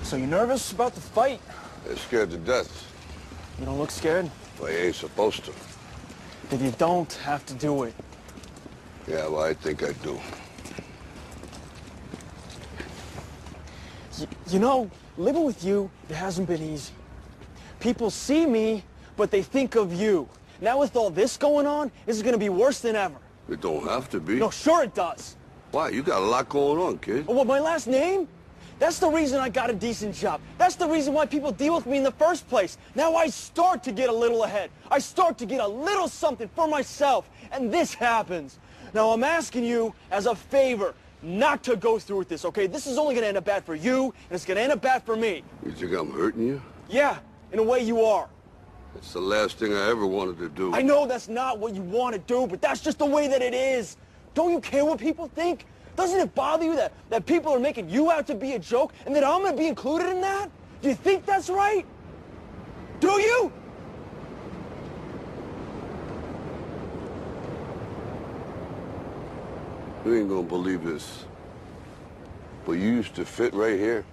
So you nervous about the fight? They're scared to death. You don't look scared? Well, you ain't supposed to. Then you don't have to do it. Yeah, well, I think I do. You know, living with you, it hasn't been easy. People see me, but they think of you. Now with all this going on, this is gonna be worse than ever. It don't have to be. No, sure it does. Why? You got a lot going on, kid. What, my last name? That's the reason I got a decent job. That's the reason why people deal with me in the first place. Now I start to get a little ahead. I start to get a little something for myself. And this happens. Now I'm asking you as a favor not to go through with this, okay? This is only gonna end up bad for you, and it's gonna end up bad for me. You think I'm hurting you? Yeah, in a way you are. That's the last thing I ever wanted to do. I know that's not what you want to do, but that's just the way that it is. Don't you care what people think? Doesn't it bother you that people are making you out to be a joke and that I'm going to be included in that? Do you think that's right? Do you? You ain't gonna believe this, but you used to fit right here.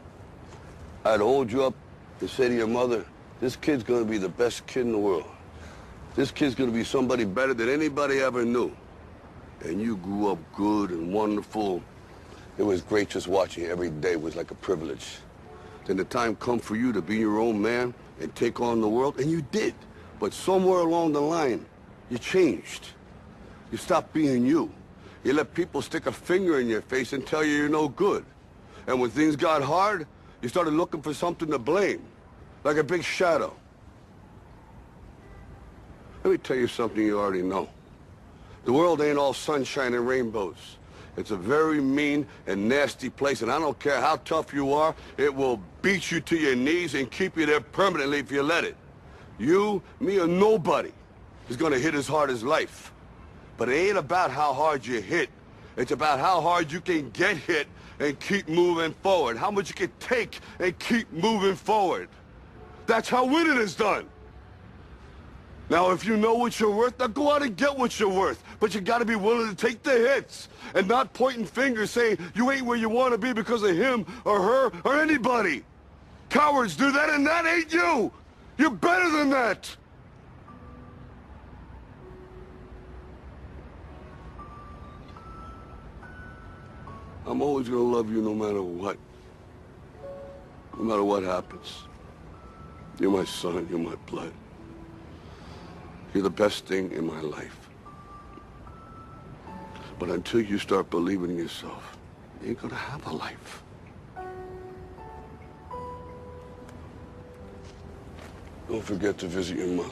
I'd hold you up and say to your mother, this kid's gonna be the best kid in the world. This kid's gonna be somebody better than anybody ever knew. And you grew up good and wonderful. It was great just watching you every day. It was like a privilege. Then the time come for you to be your own man and take on the world, and you did. But somewhere along the line, you changed. You stopped being you. You let people stick a finger in your face and tell you you're no good. And when things got hard, you started looking for something to blame, like a big shadow. Let me tell you something you already know. The world ain't all sunshine and rainbows. It's a very mean and nasty place, and I don't care how tough you are, it will beat you to your knees and keep you there permanently if you let it. You, me, or nobody is gonna hit as hard as life. But it ain't about how hard you hit. It's about how hard you can get hit and keep moving forward. How much you can take and keep moving forward. That's how winning is done. Now, if you know what you're worth, now go out and get what you're worth. But you gotta be willing to take the hits and not pointing fingers saying you ain't where you want to be because of him or her or anybody. Cowards do that, and that ain't you. You're better than that. I'm always gonna love you no matter what. No matter what happens. You're my son, you're my blood. You're the best thing in my life. But until you start believing in yourself, you ain't gonna have a life. Don't forget to visit your mother.